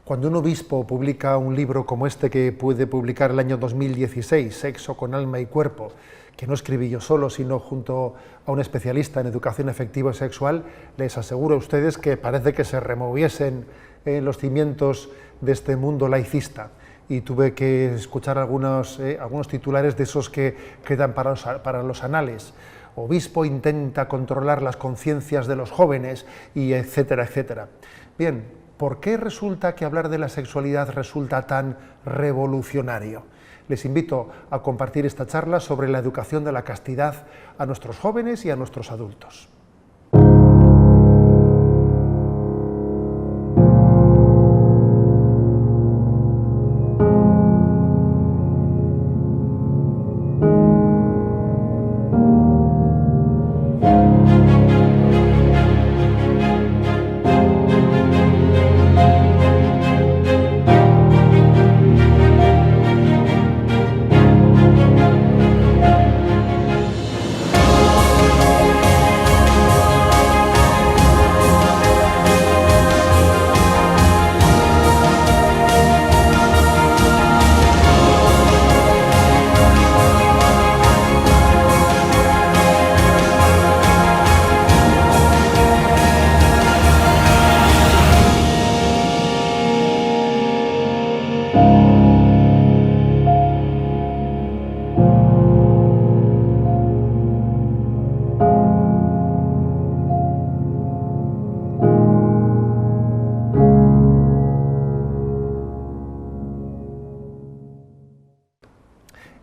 Cuando un obispo publica un libro como este que pude publicar el año 2016, Sexo con alma y cuerpo, que no escribí yo solo, sino junto a un especialista en educación afectiva y sexual, les aseguro a ustedes que parece que se removiesen los cimientos de este mundo laicista. Y tuve que escuchar algunos titulares de esos que quedan para los anales. Obispo intenta controlar las conciencias de los jóvenes, y etcétera, etcétera. Bien, ¿por qué resulta que hablar de la sexualidad resulta tan revolucionario? Les invito a compartir esta charla sobre la educación de la castidad a nuestros jóvenes y a nuestros adultos.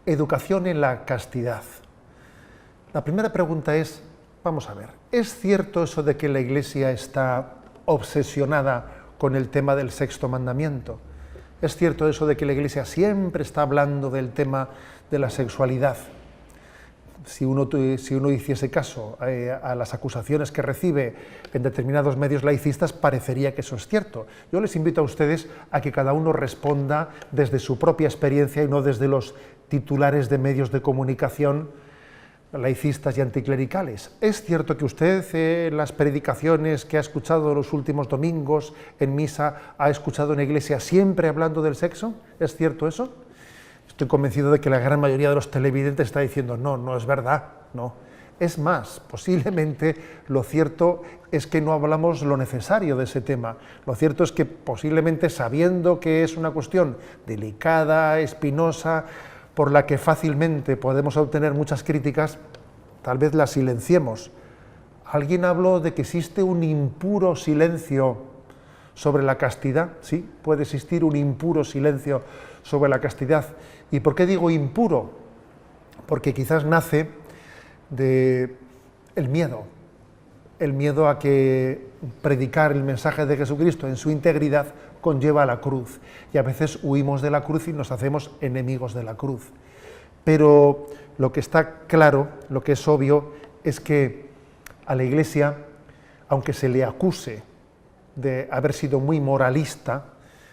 Educación en la castidad. La primera pregunta es, vamos a ver, ¿es cierto eso de que la Iglesia está obsesionada con el tema del sexto mandamiento? ¿Es cierto eso de que la Iglesia siempre está hablando del tema de la sexualidad? Si uno hiciese caso a las acusaciones que recibe en determinados medios laicistas, parecería que eso es cierto. Yo les invito a ustedes a que cada uno responda desde su propia experiencia y no desde los titulares de medios de comunicación laicistas y anticlericales. ¿Es cierto que usted en las predicaciones que ha escuchado los últimos domingos en misa ha escuchado en la Iglesia siempre hablando del sexo? ¿Es cierto eso? Estoy convencido de que la gran mayoría de los televidentes está diciendo no, no es verdad, no. Es más, posiblemente lo cierto es que no hablamos lo necesario de ese tema. Lo cierto es que posiblemente, sabiendo que es una cuestión delicada, espinosa, por la que fácilmente podemos obtener muchas críticas, tal vez las silenciemos. Alguien habló de que existe un impuro silencio sobre la castidad. Sí, puede existir un impuro silencio sobre la castidad. ¿Y por qué digo impuro? Porque quizás nace de el miedo a que predicar el mensaje de Jesucristo en su integridad conlleva a la cruz, y a veces huimos de la cruz y nos hacemos enemigos de la cruz. Pero lo que está claro, lo que es obvio, es que a la Iglesia, aunque se le acuse de haber sido muy moralista,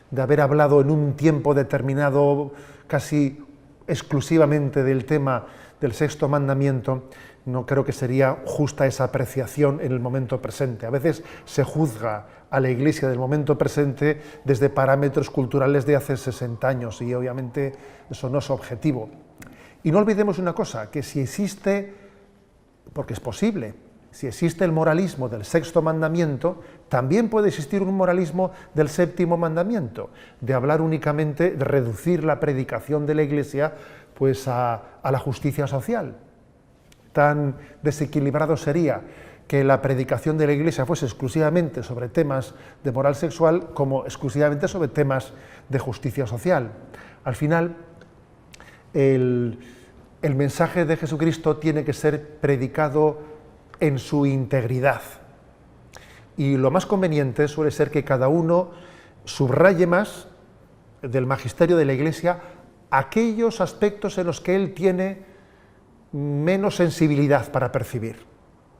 de haber hablado en un tiempo determinado casi exclusivamente del tema del sexto mandamiento, no creo que sería justa esa apreciación en el momento presente. A veces se juzga a la Iglesia del momento presente desde parámetros culturales de hace 60 años y obviamente eso no es objetivo. Y no olvidemos una cosa, que si existe, porque es posible, si existe el moralismo del sexto mandamiento, también puede existir un moralismo del séptimo mandamiento, de hablar únicamente, de reducir la predicación de la Iglesia pues a la justicia social. Tan desequilibrado sería que la predicación de la Iglesia fuese exclusivamente sobre temas de moral sexual como exclusivamente sobre temas de justicia social. Al final, el mensaje de Jesucristo tiene que ser predicado en su integridad. Y lo más conveniente suele ser que cada uno subraye más del magisterio de la Iglesia aquellos aspectos en los que él tiene menos sensibilidad para percibir.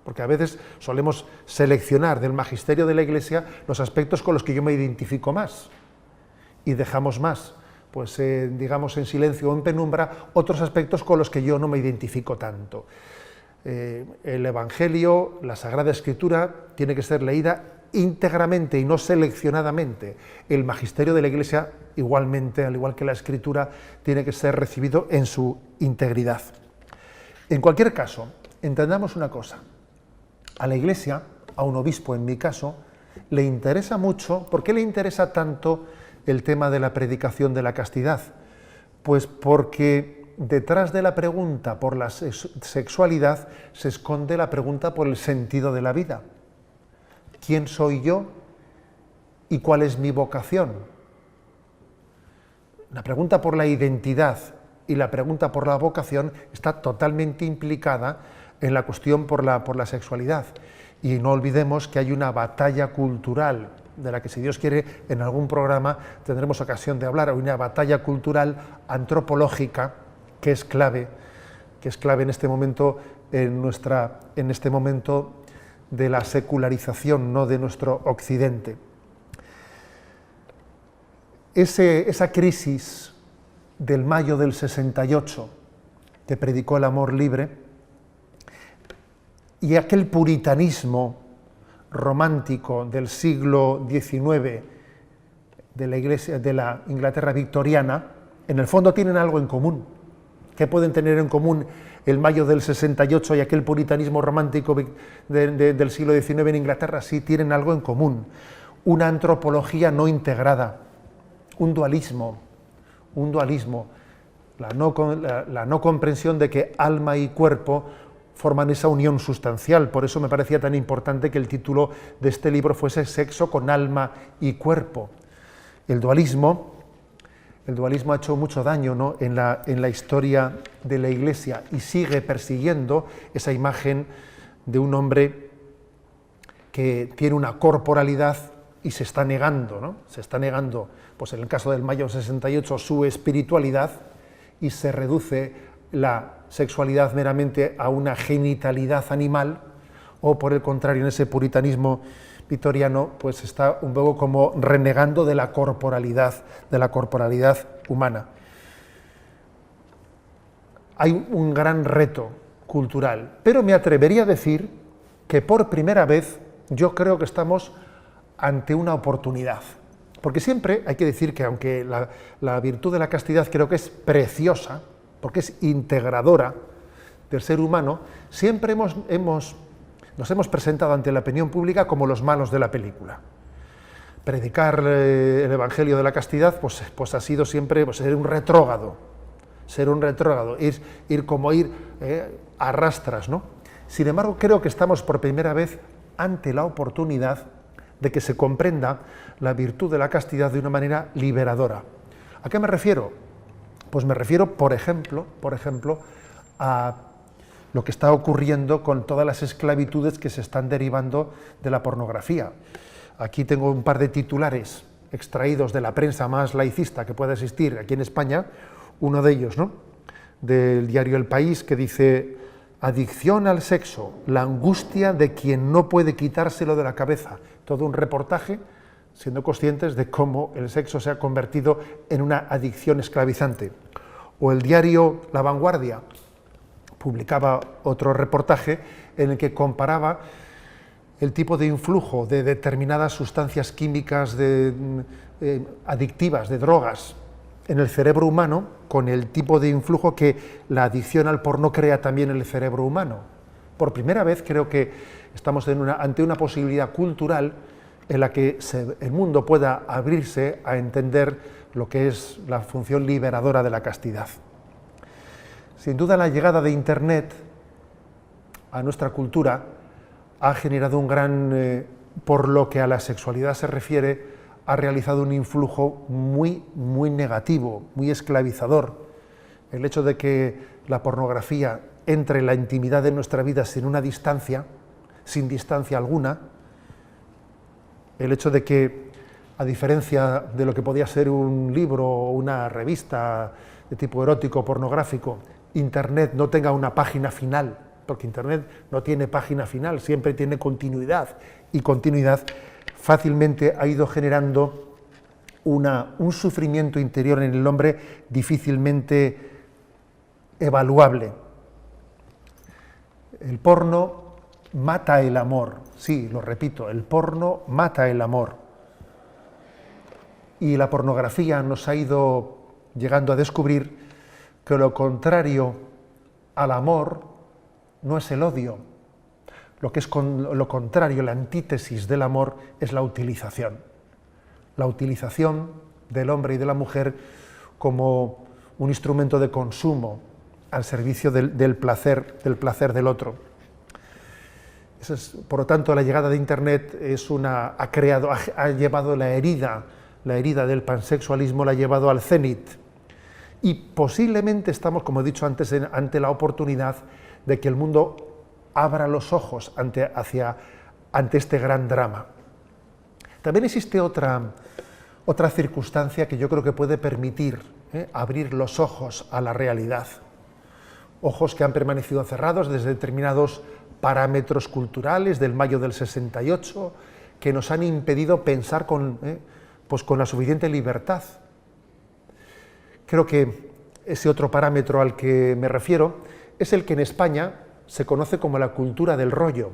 Porque a veces solemos seleccionar del magisterio de la Iglesia los aspectos con los que yo me identifico más y dejamos más, pues digamos en silencio o en penumbra, otros aspectos con los que yo no me identifico tanto. El Evangelio, la Sagrada Escritura, tiene que ser leída íntegramente y no seleccionadamente el magisterio de la Iglesia, igualmente, al igual que la Escritura, tiene que ser recibido en su integridad. En cualquier caso, entendamos una cosa. A la Iglesia, a un obispo en mi caso, le interesa mucho. ¿Por qué le interesa tanto el tema de la predicación de la castidad? Pues porque detrás de la pregunta por la sexualidad se esconde la pregunta por el sentido de la vida. ¿Quién soy yo y cuál es mi vocación? La pregunta por la identidad y la pregunta por la vocación está totalmente implicada en la cuestión por la sexualidad. Y no olvidemos que hay una batalla cultural, de la que, si Dios quiere, en algún programa tendremos ocasión de hablar. Hay una batalla cultural antropológica que es clave en este momento, en este momento de la secularización, ¿no?, de nuestro Occidente. Esa crisis del mayo del 68, que predicó el amor libre, y aquel puritanismo romántico del siglo XIX de la Iglesia, de la Inglaterra victoriana, en el fondo tienen algo en común. ¿Qué pueden tener en común el mayo del 68 y aquel puritanismo romántico del siglo XIX en Inglaterra? Sí, tienen algo en común. Una antropología no integrada, un dualismo, la no comprensión de que alma y cuerpo forman esa unión sustancial. Por eso me parecía tan importante que el título de este libro fuese Sexo con alma y cuerpo. El dualismo ha hecho mucho daño, ¿no?, en la historia de la Iglesia, y sigue persiguiendo esa imagen de un hombre que tiene una corporalidad y se está negando, ¿no? Se está negando, pues en el caso del mayo 68, su espiritualidad, y se reduce la sexualidad meramente a una genitalidad animal, o por el contrario, en ese puritanismo victoriano, pues está un poco como renegando de la corporalidad humana. Hay un gran reto cultural, pero me atrevería a decir que por primera vez yo creo que estamos ante una oportunidad. Porque siempre hay que decir que, aunque la virtud de la castidad creo que es preciosa, porque es integradora del ser humano, siempre nos hemos presentado ante la opinión pública como los malos de la película. Predicar el Evangelio de la castidad pues ha sido siempre, pues, ser un retrógrado, ir a rastras, ¿no? Sin embargo, creo que estamos por primera vez ante la oportunidad de que se comprenda la virtud de la castidad de una manera liberadora. ¿A qué me refiero? Pues me refiero, por ejemplo, a lo que está ocurriendo con todas las esclavitudes que se están derivando de la pornografía. Aquí tengo un par de titulares extraídos de la prensa más laicista que pueda existir aquí en España, uno de ellos, ¿no?, del diario El País, que dice: adicción al sexo, la angustia de quien no puede quitárselo de la cabeza. Todo un reportaje siendo conscientes de cómo el sexo se ha convertido en una adicción esclavizante. O el diario La Vanguardia publicaba otro reportaje en el que comparaba el tipo de influjo de determinadas sustancias químicas adictivas, de drogas, en el cerebro humano, con el tipo de influjo que la adicción al porno crea también en el cerebro humano. Por primera vez creo que estamos ante una posibilidad cultural en la que el mundo pueda abrirse a entender lo que es la función liberadora de la castidad. Sin duda, la llegada de Internet a nuestra cultura ha generado un gran, por lo que a la sexualidad se refiere, ha realizado un influjo muy, muy negativo, muy esclavizador. El hecho de que la pornografía entre en la intimidad de nuestra vida sin distancia alguna, el hecho de que, a diferencia de lo que podía ser un libro o una revista de tipo erótico o pornográfico, Internet no tenga una página final, porque Internet no tiene página final, siempre tiene continuidad, y continuidad fácilmente ha ido generando un sufrimiento interior en el hombre difícilmente evaluable. El porno mata el amor. Sí, lo repito, el porno mata el amor. Y la pornografía nos ha ido llegando a descubrir que lo contrario al amor no es el odio. Lo que es lo contrario, la antítesis del amor, es la utilización. La utilización del hombre y de la mujer como un instrumento de consumo al servicio del placer del otro. Por lo tanto, la llegada de Internet ha llevado la herida del pansexualismo, la ha llevado al cenit. Y posiblemente estamos, como he dicho antes, ante la oportunidad de que el mundo abra los ojos ante este gran drama. También existe otra circunstancia que yo creo que puede permitir abrir los ojos a la realidad. Ojos que han permanecido cerrados desde determinados parámetros culturales del mayo del 68, que nos han impedido pensar con la suficiente libertad. Creo que ese otro parámetro al que me refiero es el que en España se conoce como la cultura del rollo.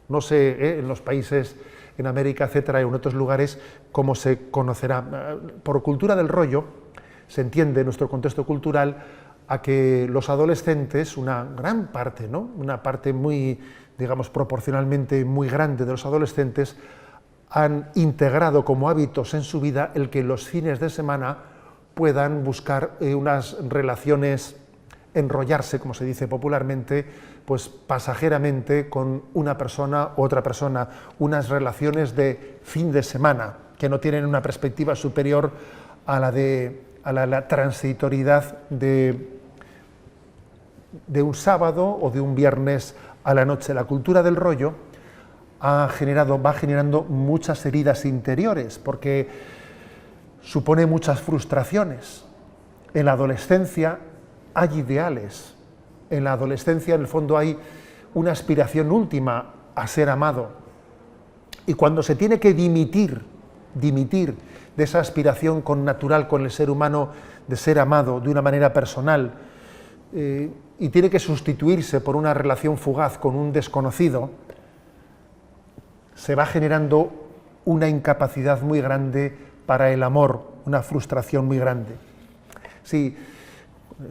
No sé, en los países, en América, etcétera, y en otros lugares, cómo se conocerá. Por cultura del rollo se entiende en nuestro contexto cultural a que los adolescentes, una gran parte, ¿no?, una parte muy, digamos, proporcionalmente muy grande de los adolescentes, han integrado como hábitos en su vida el que los fines de semana puedan buscar unas relaciones, enrollarse, como se dice popularmente, pues pasajeramente con una persona u otra persona, unas relaciones de fin de semana, que no tienen una perspectiva superior a la transitoriedad de un sábado o de un viernes a la noche. La cultura del rollo va generando muchas heridas interiores, porque supone muchas frustraciones. En la adolescencia hay ideales. En la adolescencia, en el fondo, hay una aspiración última a ser amado. Y cuando se tiene que dimitir de esa aspiración natural con el ser humano de ser amado de una manera personal, y tiene que sustituirse por una relación fugaz con un desconocido, se va generando una incapacidad muy grande para el amor, una frustración muy grande. Sí,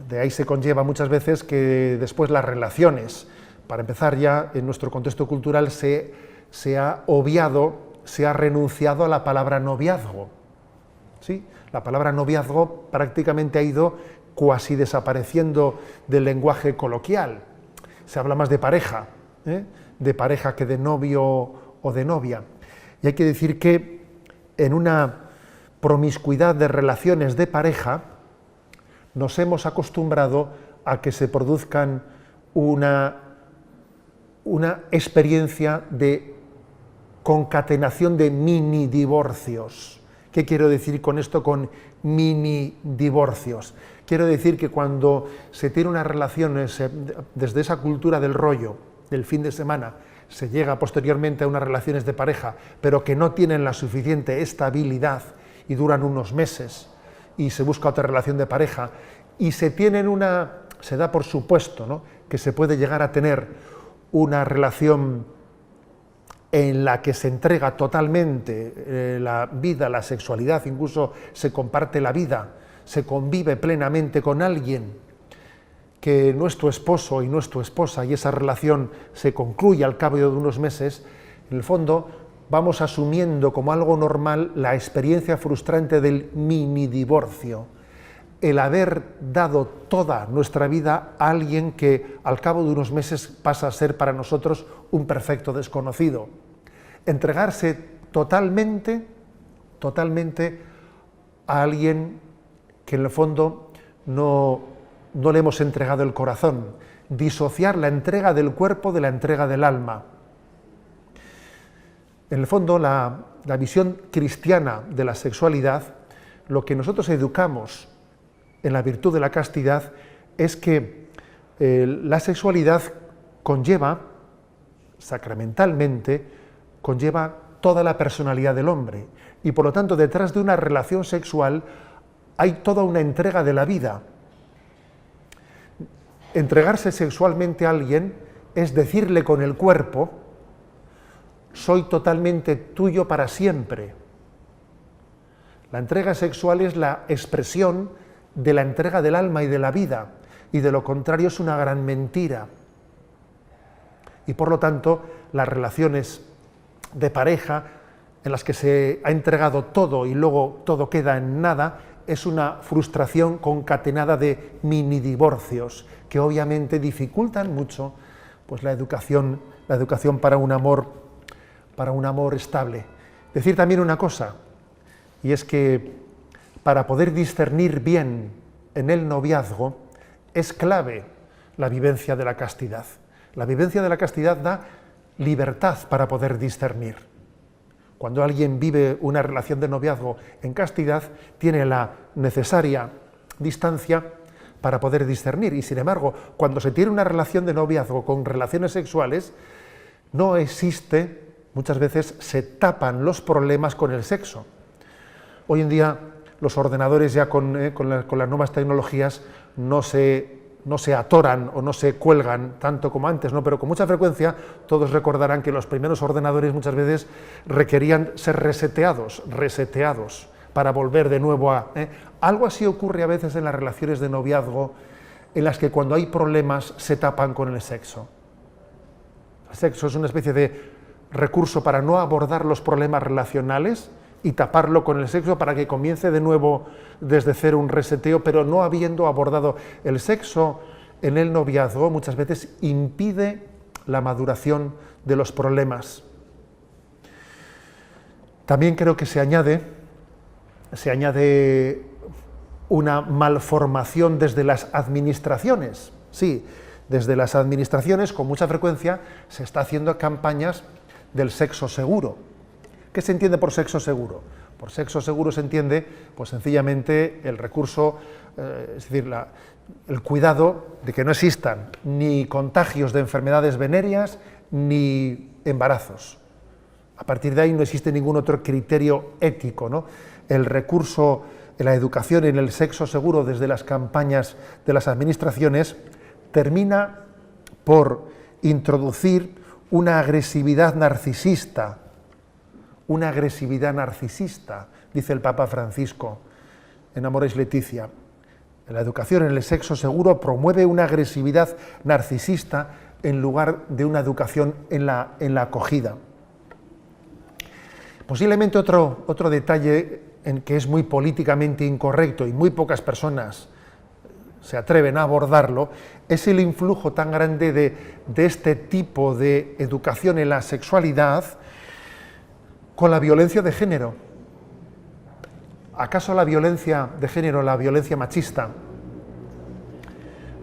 de ahí se conlleva muchas veces que después las relaciones, para empezar ya en nuestro contexto cultural, se ha obviado, se ha renunciado a la palabra noviazgo. ¿Sí? La palabra noviazgo prácticamente ha ido cuasi desapareciendo del lenguaje coloquial. Se habla más de pareja que de novio o de novia. Y hay que decir que en una promiscuidad de relaciones de pareja nos hemos acostumbrado a que se produzcan una experiencia de concatenación de mini divorcios. ¿Qué quiero decir con esto, con mini divorcios? Quiero decir que cuando se tiene unas relaciones desde esa cultura del rollo, del fin de semana, se llega posteriormente a unas relaciones de pareja, pero que no tienen la suficiente estabilidad y duran unos meses, y se busca otra relación de pareja, y se da por supuesto, ¿no?, que se puede llegar a tener una relación en la que se entrega totalmente la vida, la sexualidad, incluso se comparte la vida, se convive plenamente con alguien que no es tu esposo y no es tu esposa, y esa relación se concluye al cabo de unos meses, en el fondo vamos asumiendo como algo normal la experiencia frustrante del mini divorcio, el haber dado toda nuestra vida a alguien que al cabo de unos meses pasa a ser para nosotros un perfecto desconocido. Entregarse totalmente a alguien que en el fondo no le hemos entregado el corazón, disociar la entrega del cuerpo de la entrega del alma. En el fondo, la visión cristiana de la sexualidad, lo que nosotros educamos en la virtud de la castidad, es que la sexualidad sacramentalmente, conlleva toda la personalidad del hombre, y por lo tanto detrás de una relación sexual hay toda una entrega de la vida. Entregarse sexualmente a alguien es decirle con el cuerpo, soy totalmente tuyo para siempre. La entrega sexual es la expresión de la entrega del alma y de la vida, y de lo contrario es una gran mentira. Y por lo tanto, las relaciones de pareja en las que se ha entregado todo y luego todo queda en nada, es una frustración concatenada de mini divorcios que obviamente dificultan mucho pues, la educación para un amor estable. Decir también una cosa, y es que para poder discernir bien en el noviazgo es clave la vivencia de la castidad. La vivencia de la castidad da libertad para poder discernir. Cuando alguien vive una relación de noviazgo en castidad, tiene la necesaria distancia para poder discernir. Y sin embargo, cuando se tiene una relación de noviazgo con relaciones sexuales, no existe, muchas veces se tapan los problemas con el sexo. Hoy en día los ordenadores ya con las nuevas tecnologías no se atoran o no se cuelgan tanto como antes, ¿no? Pero con mucha frecuencia todos recordarán que los primeros ordenadores muchas veces requerían ser reseteados para volver de nuevo a... Algo así ocurre a veces en las relaciones de noviazgo, en las que cuando hay problemas se tapan con el sexo. El sexo es una especie de recurso para no abordar los problemas relacionales y taparlo con el sexo para que comience de nuevo desde cero un reseteo, pero no habiendo abordado el sexo en el noviazgo, muchas veces impide la maduración de los problemas. También creo que se añade una malformación desde las administraciones. Sí, desde las administraciones con mucha frecuencia se está haciendo campañas del sexo seguro. ¿Qué se entiende por sexo seguro? Por sexo seguro se entiende, pues sencillamente, el recurso, es decir, el cuidado de que no existan ni contagios de enfermedades venéreas ni embarazos. A partir de ahí no existe ningún otro criterio ético, ¿no? El recurso en la educación en el sexo seguro desde las campañas de las administraciones termina por introducir una agresividad narcisista, dice el Papa Francisco en Amoris Laetitia. La educación en el sexo seguro promueve una agresividad narcisista en lugar de una educación en la acogida. Posiblemente otro detalle en que es muy políticamente incorrecto y muy pocas personas se atreven a abordarlo, es el influjo tan grande de este tipo de educación en la sexualidad con la violencia de género. ¿Acaso la violencia de género, la violencia machista,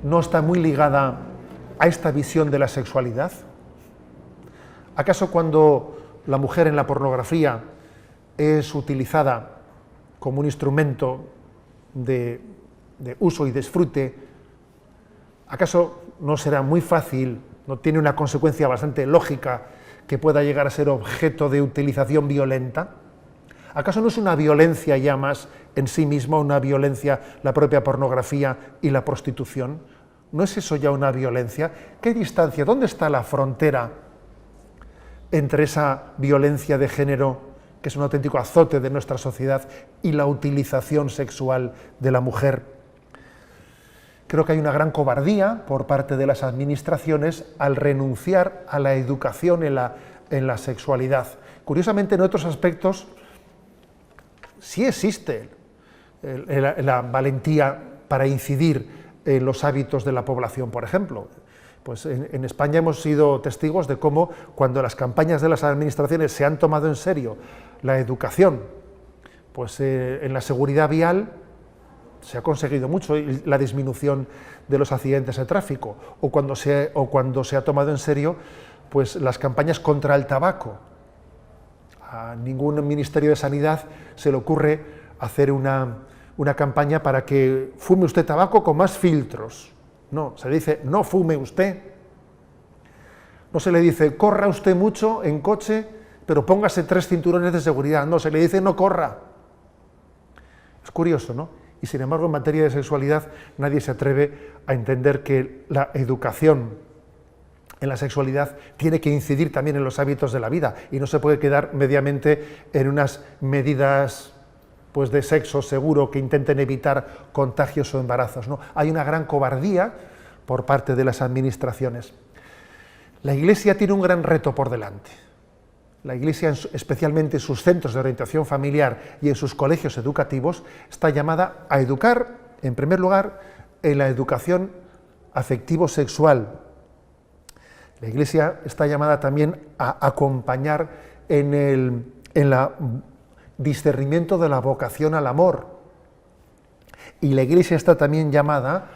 no está muy ligada a esta visión de la sexualidad? ¿Acaso cuando la mujer en la pornografía es utilizada como un instrumento de uso y disfrute, acaso no será muy fácil, no tiene una consecuencia bastante lógica que pueda llegar a ser objeto de utilización violenta? ¿Acaso no es una violencia ya más en sí misma, una violencia la propia pornografía y la prostitución? ¿No es eso ya una violencia? ¿Qué distancia, dónde está la frontera entre esa violencia de género, que es un auténtico azote de nuestra sociedad, y la utilización sexual de la mujer? Creo que hay una gran cobardía por parte de las administraciones al renunciar a la educación en la sexualidad. Curiosamente, en otros aspectos sí existe la valentía para incidir en los hábitos de la población. Por ejemplo, pues en España hemos sido testigos de cómo, cuando las campañas de las administraciones se han tomado en serio la educación, pues en la seguridad vial, se ha conseguido mucho, la disminución de los accidentes de tráfico, o cuando se ha tomado en serio pues, las campañas contra el tabaco. A ningún Ministerio de Sanidad se le ocurre hacer una campaña para que fume usted tabaco con más filtros. No, se le dice no fume usted. No se le dice corra usted mucho en coche, pero póngase 3 cinturones de seguridad. No, se le dice no corra. Es curioso, ¿no? Y sin embargo, en materia de sexualidad, nadie se atreve a entender que la educación en la sexualidad tiene que incidir también en los hábitos de la vida y no se puede quedar mediamente en unas medidas pues, de sexo seguro que intenten evitar contagios o embarazos, ¿no? Hay una gran cobardía por parte de las administraciones. La Iglesia tiene un gran reto por delante. La Iglesia, especialmente en sus centros de orientación familiar y en sus colegios educativos, está llamada a educar, en primer lugar, en la educación afectivo-sexual. La Iglesia está llamada también a acompañar en el discernimiento de la vocación al amor. Y la Iglesia está también llamada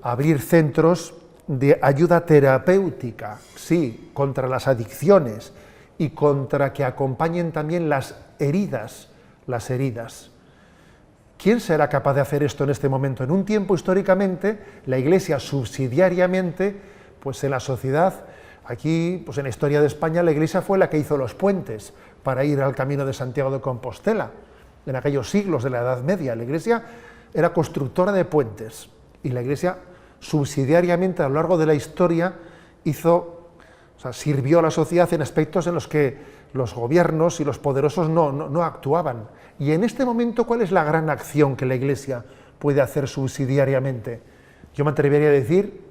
a abrir centros de ayuda terapéutica, sí, contra las adicciones y contra que acompañen también las heridas. ¿Quién será capaz de hacer esto en este momento? En un tiempo, históricamente, la Iglesia subsidiariamente, pues en la sociedad, aquí, pues en la historia de España, la Iglesia fue la que hizo los puentes para ir al camino de Santiago de Compostela. En aquellos siglos de la Edad Media, la Iglesia era constructora de puentes y la Iglesia subsidiariamente a lo largo de la historia sirvió a la sociedad en aspectos en los que los gobiernos y los poderosos no actuaban. Y en este momento, ¿cuál es la gran acción que la Iglesia puede hacer subsidiariamente? Yo me atrevería a decir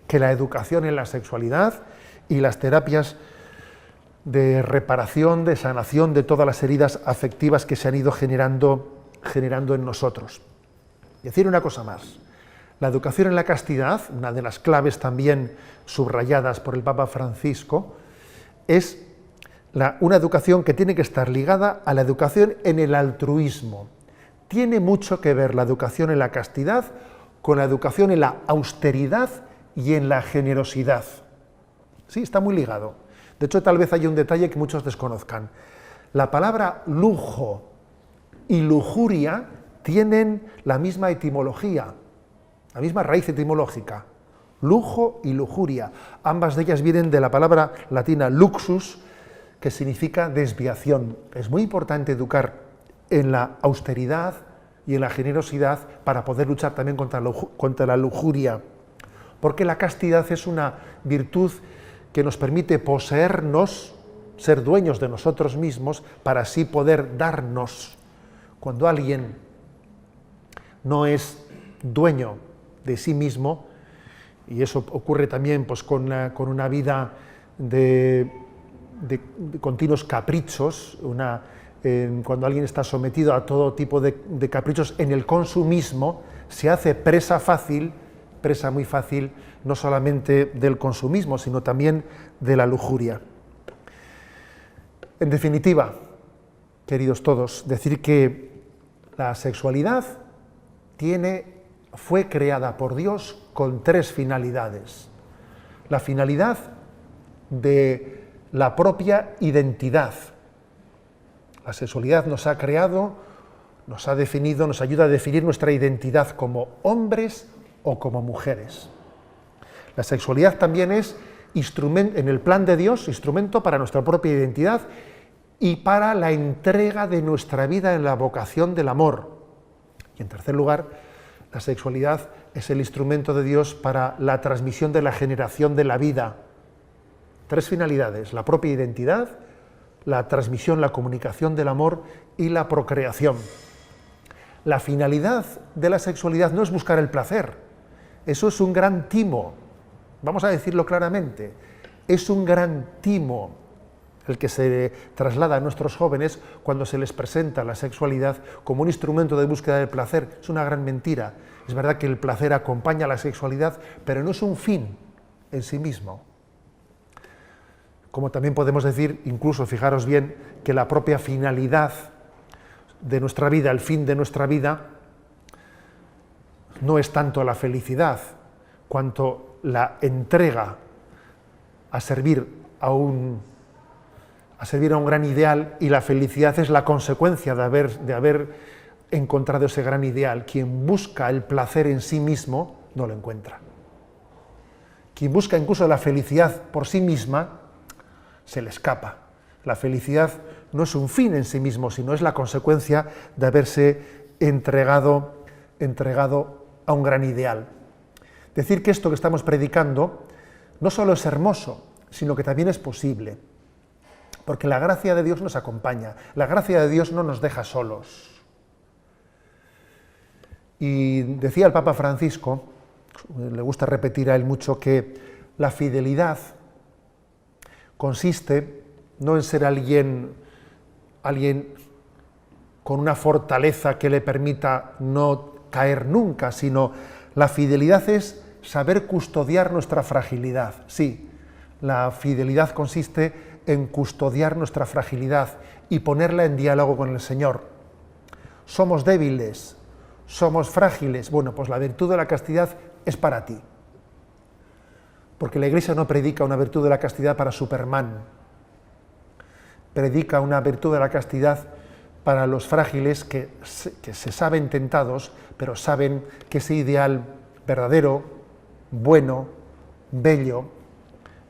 que la educación en la sexualidad y las terapias de reparación, de sanación de todas las heridas afectivas que se han ido generando en nosotros. Y decir una cosa más. La educación en la castidad, una de las claves también subrayadas por el Papa Francisco, es una educación que tiene que estar ligada a la educación en el altruismo. Tiene mucho que ver la educación en la castidad con la educación en la austeridad y en la generosidad. Sí, está muy ligado. De hecho, tal vez haya un detalle que muchos desconozcan. La palabra lujo y lujuria tienen la misma etimología, la misma raíz etimológica. Lujo y lujuria. Ambas de ellas vienen de la palabra latina luxus, que significa desviación. Es muy importante educar en la austeridad y en la generosidad para poder luchar también contra la lujuria. Porque la castidad es una virtud que nos permite poseernos, ser dueños de nosotros mismos, para así poder darnos. Cuando alguien no es dueño de sí mismo, y eso ocurre también pues, con una vida de continuos caprichos, cuando alguien está sometido a todo tipo de caprichos en el consumismo, se hace presa muy fácil, no solamente del consumismo, sino también de la lujuria. En definitiva, queridos todos, decir que la sexualidad fue creada por Dios con tres finalidades. La finalidad de la propia identidad. La sexualidad nos ha creado, nos ha definido, nos ayuda a definir nuestra identidad como hombres o como mujeres. La sexualidad también es instrumento, en el plan de Dios, instrumento para nuestra propia identidad y para la entrega de nuestra vida en la vocación del amor. Y en tercer lugar, la sexualidad es el instrumento de Dios para la transmisión de la generación de la vida. Tres finalidades: la propia identidad, la transmisión, la comunicación del amor y la procreación. La finalidad de la sexualidad no es buscar el placer. Eso es un gran timo. Vamos a decirlo claramente. Es un gran timo el que se traslada a nuestros jóvenes cuando se les presenta la sexualidad como un instrumento de búsqueda del placer. Es una gran mentira. Es verdad que el placer acompaña a la sexualidad, pero no es un fin en sí mismo. Como también podemos decir, incluso, fijaros bien, que la propia finalidad de nuestra vida, el fin de nuestra vida, no es tanto la felicidad, cuanto la entrega a servir a un gran ideal, y la felicidad es la consecuencia de haber encontrado ese gran ideal. Quien busca el placer en sí mismo, no lo encuentra. Quien busca incluso la felicidad por sí misma, se le escapa. La felicidad no es un fin en sí mismo, sino es la consecuencia de haberse entregado a un gran ideal. Decir que esto que estamos predicando no solo es hermoso, sino que también es posible. Porque la gracia de Dios nos acompaña, la gracia de Dios no nos deja solos. Y decía el Papa Francisco, le gusta repetir a él mucho, que la fidelidad consiste no en ser alguien con una fortaleza que le permita no caer nunca, sino la fidelidad es saber custodiar nuestra fragilidad. Sí, la fidelidad consiste en custodiar nuestra fragilidad y ponerla en diálogo con el Señor. Somos débiles, somos frágiles. Bueno, pues la virtud de la castidad es para ti. Porque la Iglesia no predica una virtud de la castidad para Superman. Predica una virtud de la castidad para los frágiles que se saben tentados, pero saben que ese ideal verdadero, bueno, bello,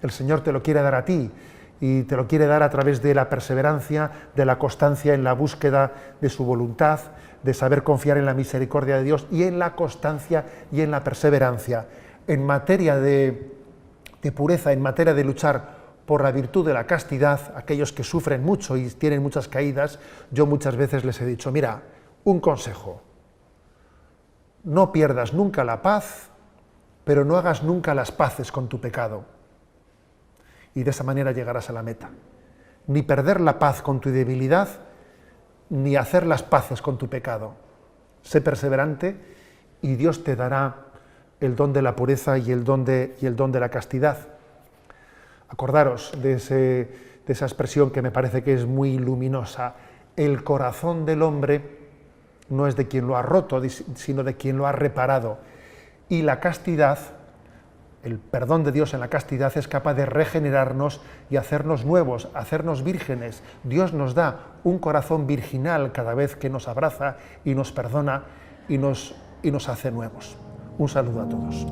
el Señor te lo quiere dar a ti, y te lo quiere dar a través de la perseverancia, de la constancia en la búsqueda de su voluntad, de saber confiar en la misericordia de Dios y en la constancia y en la perseverancia. En materia de pureza, en materia de luchar por la virtud de la castidad, aquellos que sufren mucho y tienen muchas caídas, yo muchas veces les he dicho, mira, un consejo, no pierdas nunca la paz, pero no hagas nunca las paces con tu pecado. Y de esa manera llegarás a la meta. Ni perder la paz con tu debilidad, ni hacer las paces con tu pecado. Sé perseverante y Dios te dará el don de la pureza y el don de la castidad. Acordaros de esa expresión que me parece que es muy luminosa. El corazón del hombre no es de quien lo ha roto, sino de quien lo ha reparado. Y la castidad, el perdón de Dios en la castidad, es capaz de regenerarnos y hacernos nuevos, hacernos vírgenes. Dios nos da un corazón virginal cada vez que nos abraza y nos perdona y nos hace nuevos. Un saludo a todos.